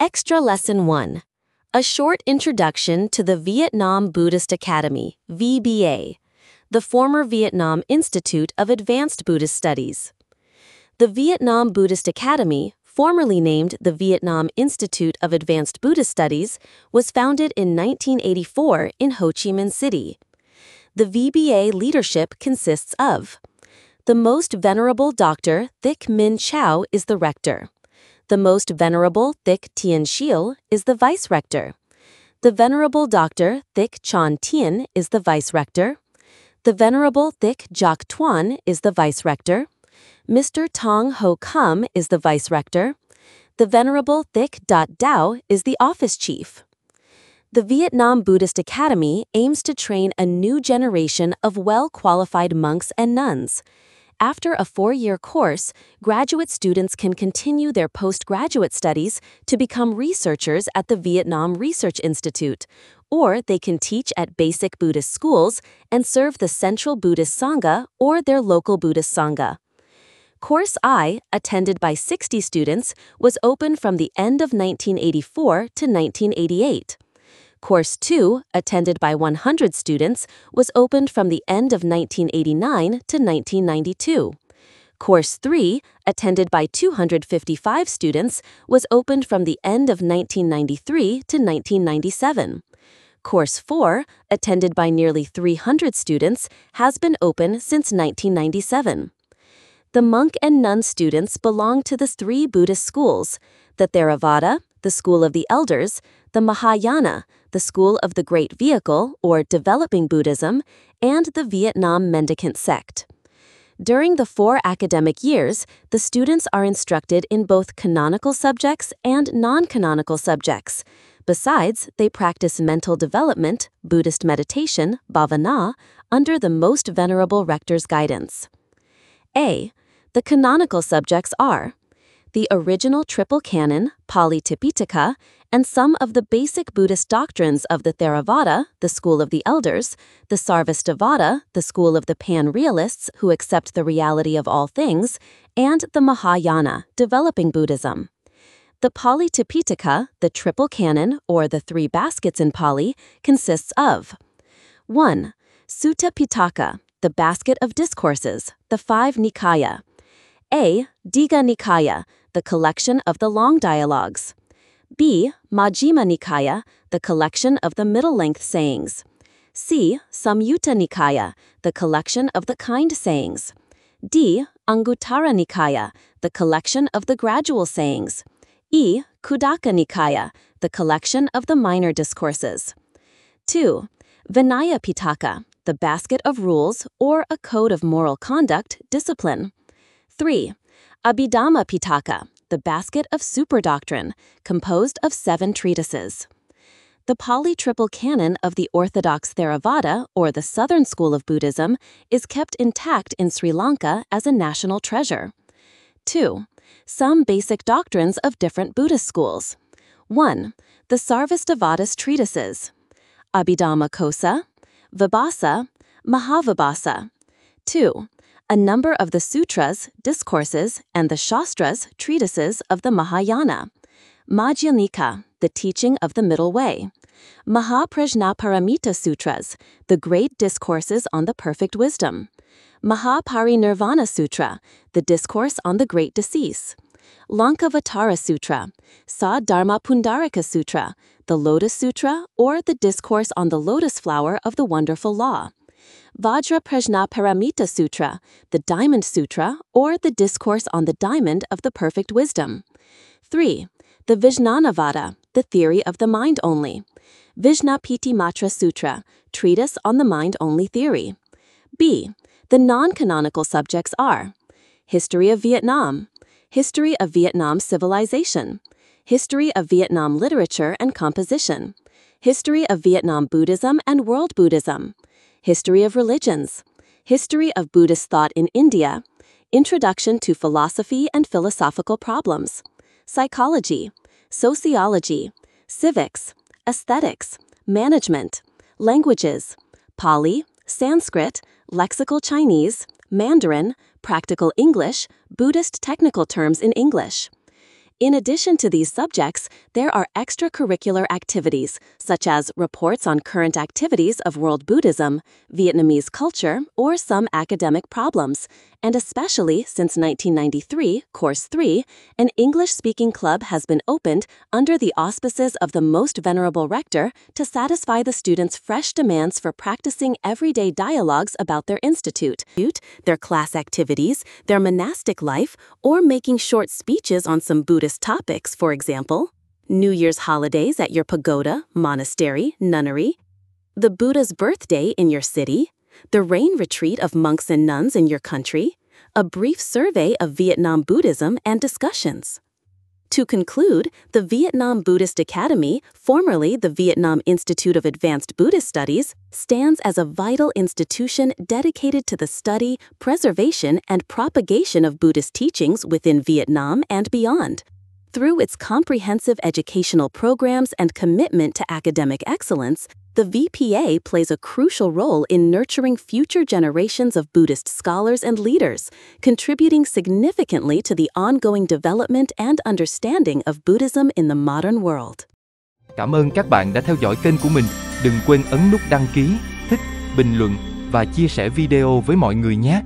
Extra Lesson 1. A short introduction to the Vietnam Buddhist Academy, VBA, the former Vietnam Institute of Advanced Buddhist Studies. The Vietnam Buddhist Academy, formerly named the Vietnam Institute of Advanced Buddhist Studies, was founded in 1984 in Ho Chi Minh City. The VBA leadership consists of the Most Venerable Dr. Thic Minh Chau is the rector. The Most Venerable Thic Tien Shiel is the vice-rector. The Venerable Dr. Thic Chon Tien is the vice-rector. The Venerable Thic Joc Tuan is the vice-rector. Mr. Tong Ho Kum is the vice-rector. The Venerable Thic Dat Dao is the office chief. The Vietnam Buddhist Academy aims to train a new generation of well-qualified monks and nuns. After a 4-year course, graduate students can continue their postgraduate studies to become researchers at the Vietnam Research Institute, or they can teach at basic Buddhist schools and serve the Central Buddhist Sangha or their local Buddhist Sangha. Course I, attended by 60 students, was open from the end of 1984 to 1988. Course 2, attended by 100 students, was opened from the end of 1989 to 1992. Course 3, attended by 255 students, was opened from the end of 1993 to 1997. Course 4, attended by nearly 300 students, has been open since 1997. The monk and nun students belong to the 3 Buddhist schools: the Theravada, the School of the Elders, the Mahayana, the School of the Great Vehicle, or Developing Buddhism, and the Vietnam Mendicant Sect. During the 4 academic years, the students are instructed in both canonical subjects and non-canonical subjects. Besides, they practice mental development, Buddhist meditation, bhavana, under the Most Venerable Rector's guidance. A. The canonical subjects are the original Triple Canon, Pali Tipitaka, and some of the basic Buddhist doctrines of the Theravada, the School of the Elders, the Sarvastivada, the School of the Pan-Realists who accept the reality of all things, and the Mahayana, Developing Buddhism. The Pali Tipitaka, the Triple Canon, or the 3 baskets in Pali, consists of 1. Sutta Pitaka, the basket of discourses, the 5 Nikaya. A. Digha Nikaya, the collection of the long dialogues. B. Majjhima Nikaya, the collection of the middle-length sayings. C. Samyutta Nikaya, the collection of the kind sayings. D. Anguttara Nikaya, the collection of the gradual sayings. E. Khuddaka Nikaya, the collection of the minor discourses. 2. Vinaya Pitaka, the basket of rules or a code of moral conduct, discipline. 3. Abhidhamma Pitaka, the basket of super doctrine, composed of 7 treatises. The Pali Triple Canon of the Orthodox Theravada, or the Southern School of Buddhism, is kept intact in Sri Lanka as a national treasure. 2. Some basic doctrines of different Buddhist schools. 1. The Sarvastivada's treatises. Abhidhamma Kosa, Vibhasa, Mahavibhasa. 2. A number of the sutras, discourses, and the shastras, treatises of the Mahayana. Majjhimika, the teaching of the middle way. Mahaprajnaparamita Sutras, the great discourses on the perfect wisdom. Mahaparinirvana Sutra, the discourse on the great decease. Lankavatara Sutra, Sadharmapundarika Sutra, the Lotus Sutra, or the discourse on the lotus flower of the wonderful law. Vajraprajnaparamita Sutra, the Diamond Sutra, or the discourse on the diamond of the perfect wisdom. 3. The Vijnanavada, the theory of the mind only. Vijnapiti-matra Sutra, treatise on the mind-only theory. B. The non-canonical subjects are History of Vietnam, History of Vietnam Civilization, History of Vietnam Literature and Composition, History of Vietnam Buddhism and World Buddhism, History of Religions, History of Buddhist Thought in India, Introduction to Philosophy and Philosophical Problems, Psychology, Sociology, Civics, Aesthetics, Management, Languages, Pali, Sanskrit, Lexical Chinese, Mandarin, Practical English, Buddhist technical terms in English. In addition to these subjects, there are extracurricular activities, such as reports on current activities of world Buddhism, Vietnamese culture, or some academic problems. And especially since 1993, Course 3, an English-speaking club has been opened under the auspices of the Most Venerable Rector to satisfy the students' fresh demands for practicing everyday dialogues about their institute, their class activities, their monastic life, or making short speeches on some Buddhist topics, for example, New Year's holidays at your pagoda, monastery, nunnery, the Buddha's birthday in your city, the rain retreat of monks and nuns in your country, a brief survey of Vietnam Buddhism and discussions. To conclude, the Vietnam Buddhist Academy, formerly the Vietnam Institute of Advanced Buddhist Studies, stands as a vital institution dedicated to the study, preservation, and propagation of Buddhist teachings within Vietnam and beyond. Through its comprehensive educational programs and commitment to academic excellence, the VPA plays a crucial role in nurturing future generations of Buddhist scholars and leaders, contributing significantly to the ongoing development and understanding of Buddhism in the modern world. Cảm ơn các bạn đã theo dõi kênh của mình. Đừng quên ấn nút đăng ký, thích, bình luận và chia sẻ video với mọi người nhé.